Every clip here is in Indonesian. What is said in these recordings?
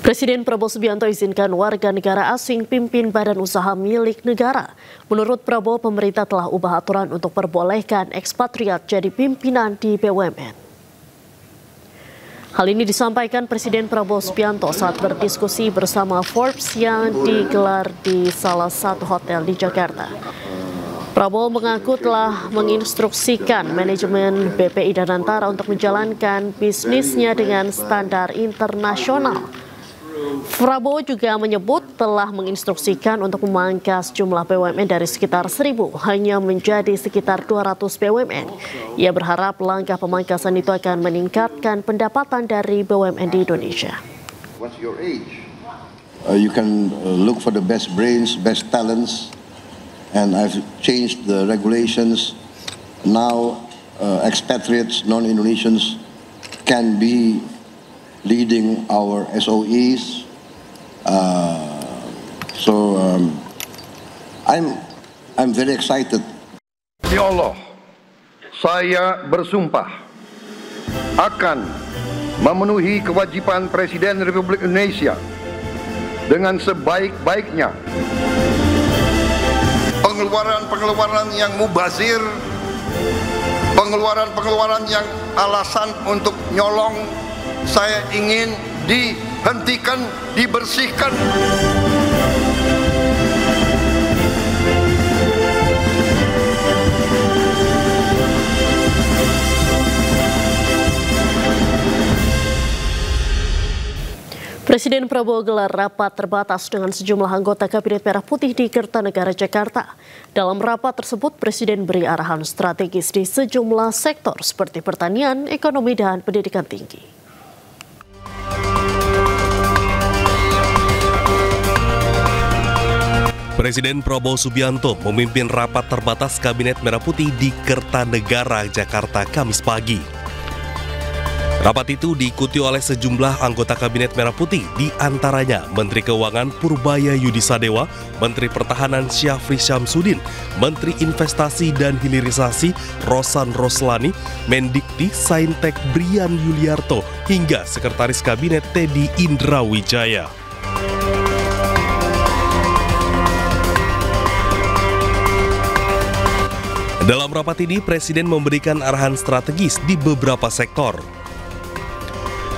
Presiden Prabowo Subianto izinkan warga negara asing pimpin badan usaha milik negara. Menurut Prabowo, pemerintah telah ubah aturan untuk perbolehkan ekspatriat jadi pimpinan di BUMN. Hal ini disampaikan Presiden Prabowo Subianto saat berdiskusi bersama Forbes yang digelar di salah satu hotel di Jakarta. Prabowo mengaku telah menginstruksikan manajemen BPI Danantara untuk menjalankan bisnisnya dengan standar internasional. Prabowo juga menyebut telah menginstruksikan untuk memangkas jumlah BUMN dari sekitar 1.000 hanya menjadi sekitar 200 BUMN. Ia berharap langkah pemangkasan itu akan meningkatkan pendapatan dari BUMN di Indonesia. You can look for the best brains, best talents, and I've changed the regulations. Now expatriates, non-Indonesians can be leading our SOEs. I'm very excited. Demi Allah, saya bersumpah akan memenuhi kewajiban Presiden Republik Indonesia dengan sebaik-baiknya. Pengeluaran yang mubazir, pengeluaran yang alasan untuk nyolong, saya ingin dihentikan, dibersihkan. Presiden Prabowo gelar rapat terbatas dengan sejumlah anggota Kabinet Merah Putih di Kertanegara, Jakarta. Dalam rapat tersebut, Presiden beri arahan strategis di sejumlah sektor seperti pertanian, ekonomi, dan pendidikan tinggi. Presiden Prabowo Subianto memimpin rapat terbatas Kabinet Merah Putih di Kertanegara, Jakarta, Kamis pagi. Rapat itu diikuti oleh sejumlah anggota Kabinet Merah Putih, di antaranya Menteri Keuangan Purbaya Yudisadewa, Menteri Pertahanan Syafri Syamsuddin, Menteri Investasi dan Hilirisasi Rosan Roslani, Mendikti Saintek Brian Yuliarto, hingga Sekretaris Kabinet Teddy Indrawijaya. Dalam rapat ini, Presiden memberikan arahan strategis di beberapa sektor.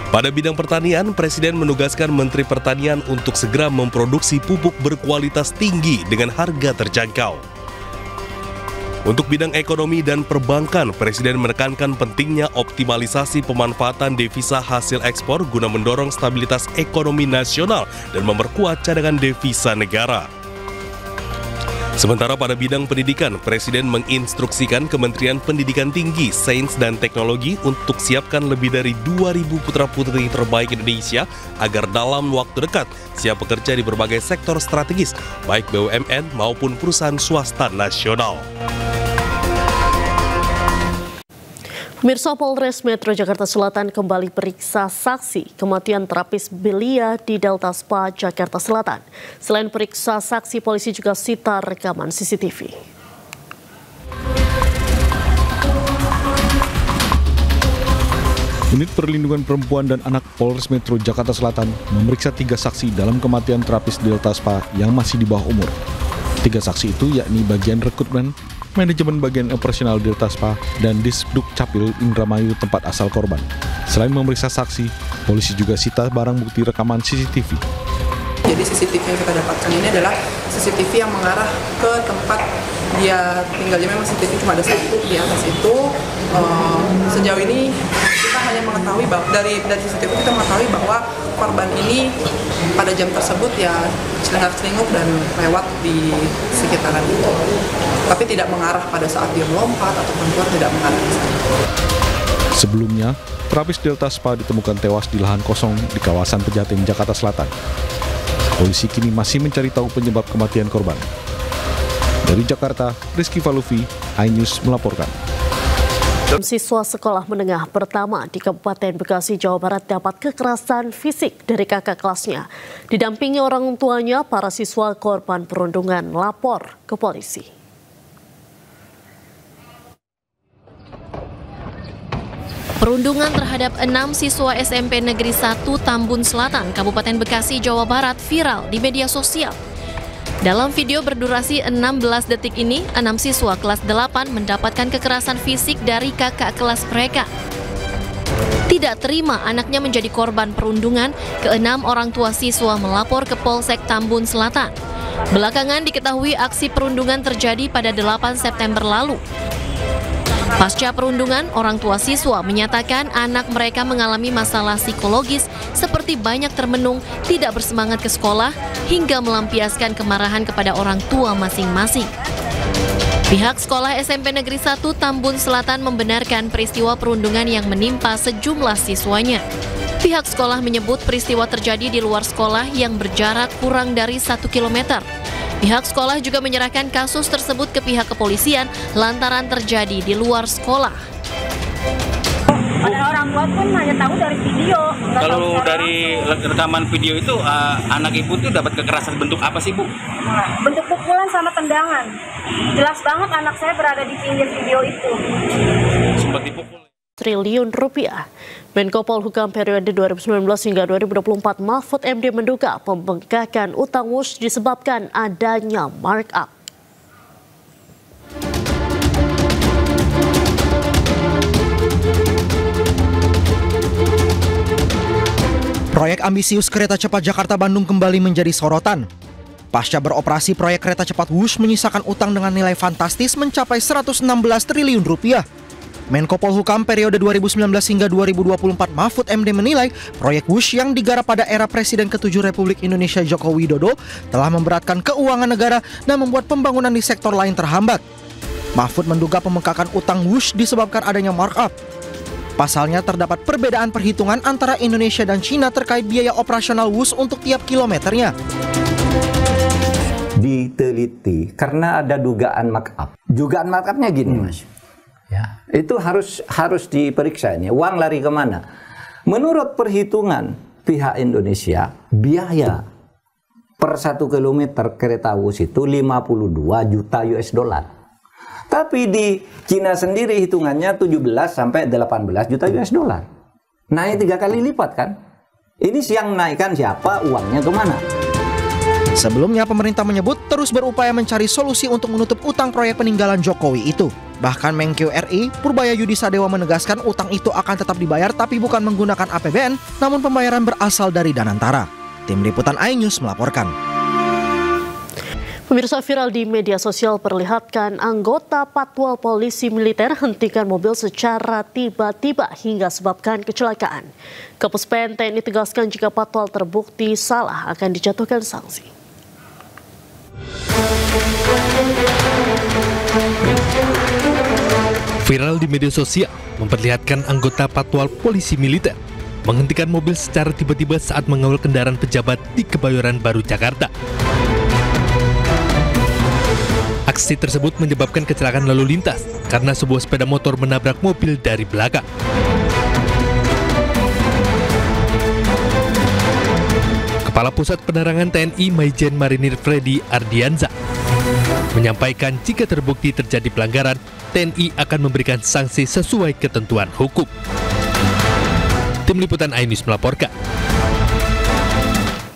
Pada bidang pertanian, Presiden menugaskan Menteri Pertanian untuk segera memproduksi pupuk berkualitas tinggi dengan harga terjangkau. Untuk bidang ekonomi dan perbankan, Presiden menekankan pentingnya optimalisasi pemanfaatan devisa hasil ekspor guna mendorong stabilitas ekonomi nasional dan memperkuat cadangan devisa negara. Sementara pada bidang pendidikan, Presiden menginstruksikan Kementerian Pendidikan Tinggi, Sains dan Teknologi untuk siapkan lebih dari 2.000 putra-putri terbaik Indonesia agar dalam waktu dekat siap bekerja di berbagai sektor strategis, baik BUMN maupun perusahaan swasta nasional. Pemirsa, Polres Metro Jakarta Selatan kembali periksa saksi kematian terapis belia di Delta Spa, Jakarta Selatan. Selain periksa saksi, polisi juga sita rekaman CCTV. Unit Perlindungan Perempuan dan Anak Polres Metro Jakarta Selatan memeriksa 3 saksi dalam kematian terapis Delta Spa yang masih di bawah umur. 3 saksi itu yakni bagian rekrutmen, manajemen bagian operasional Delta Spa, dan Disduk Capil Indramayu tempat asal korban. Selain memeriksa saksi, polisi juga sita barang bukti rekaman CCTV. Jadi CCTV yang kita dapatkan ini adalah CCTV yang mengarah ke tempat dia tinggalnya. Memang CCTV cuma ada satu di atas itu. Sejauh ini kita hanya mengetahui bahwa dari CCTV kita mengetahui bahwa korban ini pada jam tersebut ya celingak-celinguk dan lewat di sekitaran itu. Tapi tidak mengarah pada saat dia melompat ataupun keluar, tidak mengarah ke sana. Sebelumnya, terapis Delta Spa ditemukan tewas di lahan kosong di kawasan Pejaten, Jakarta Selatan. Polisi kini masih mencari tahu penyebab kematian korban. Dari Jakarta, Rizky Falufi, iNews melaporkan. Siswa sekolah menengah pertama di Kabupaten Bekasi, Jawa Barat dapat kekerasan fisik dari kakak kelasnya. Didampingi orang tuanya, para siswa korban perundungan lapor ke polisi. Perundungan terhadap 6 siswa SMP Negeri 1 Tambun Selatan, Kabupaten Bekasi, Jawa Barat viral di media sosial. Dalam video berdurasi 16 detik ini, 6 siswa kelas 8 mendapatkan kekerasan fisik dari kakak kelas mereka. Tidak terima anaknya menjadi korban perundungan, ke-6 orang tua siswa melapor ke Polsek Tambun Selatan. Belakangan diketahui aksi perundungan terjadi pada 8 September lalu. Pasca perundungan, orang tua siswa menyatakan anak mereka mengalami masalah psikologis seperti banyak termenung, tidak bersemangat ke sekolah, hingga melampiaskan kemarahan kepada orang tua masing-masing. Pihak sekolah SMP Negeri 1 Tambun Selatan membenarkan peristiwa perundungan yang menimpa sejumlah siswanya. Pihak sekolah menyebut peristiwa terjadi di luar sekolah yang berjarak kurang dari 1 km. Pihak sekolah juga menyerahkan kasus tersebut ke pihak kepolisian lantaran terjadi di luar sekolah. Ada orang tua pun hanya tahu dari video. Kalau dari rekaman video itu, anak ibu tuh dapat kekerasan bentuk apa sih, Bu? Bentuk pukulan sama tendangan. Jelas banget anak saya berada di pinggir video itu. Sempat dipukul. Triliun rupiah. Menko Polhukam periode 2019 hingga 2024 Mahfud MD menduga pembengkakan utang WUSH disebabkan adanya markup. Proyek ambisius kereta cepat Jakarta-Bandung kembali menjadi sorotan. Pasca beroperasi, proyek kereta cepat WUSH menyisakan utang dengan nilai fantastis mencapai 116 triliun rupiah. Menko Polhukam periode 2019 hingga 2024 Mahfud MD menilai proyek WUSH yang digarap pada era Presiden ke-7 Republik Indonesia Joko Widodo telah memberatkan keuangan negara dan membuat pembangunan di sektor lain terhambat. Mahfud menduga pembengkakan utang WUSH disebabkan adanya markup. Pasalnya terdapat perbedaan perhitungan antara Indonesia dan Cina terkait biaya operasional WUSH untuk tiap kilometernya. Diteliti karena ada dugaan markup. Dugaan markupnya gini, Mas. Ya, itu harus diperiksa ini. Uang lari kemana? Menurut perhitungan pihak Indonesia, biaya per 1 kilometer kereta WUSH itu 52 juta US dollar. Tapi di Cina sendiri hitungannya 17 sampai 18 juta US dollar. Naik 3 kali lipat kan? Ini yang naikkan siapa? Uangnya kemana? Sebelumnya pemerintah menyebut terus berupaya mencari solusi untuk menutup utang proyek peninggalan Jokowi itu. Bahkan Menkeu RI, Purbaya Yudi Sadewa menegaskan utang itu akan tetap dibayar tapi bukan menggunakan APBN, namun pembayaran berasal dari Danantara. Tim Liputan iNews melaporkan. Pemirsa, viral di media sosial perlihatkan anggota Patwal Polisi Militer hentikan mobil secara tiba-tiba hingga sebabkan kecelakaan. Kapuspen TNI tegaskan jika Patwal terbukti salah akan dijatuhkan sanksi. Viral di media sosial memperlihatkan anggota Patwal Polisi Militer menghentikan mobil secara tiba-tiba saat mengawal kendaraan pejabat di Kebayoran Baru, Jakarta. Aksi tersebut menyebabkan kecelakaan lalu lintas karena sebuah sepeda motor menabrak mobil dari belakang. Kepala Pusat Penerangan TNI Maijen Marinir Freddy Ardianza menyampaikan jika terbukti terjadi pelanggaran, TNI akan memberikan sanksi sesuai ketentuan hukum. Tim Liputan iNews melaporkan.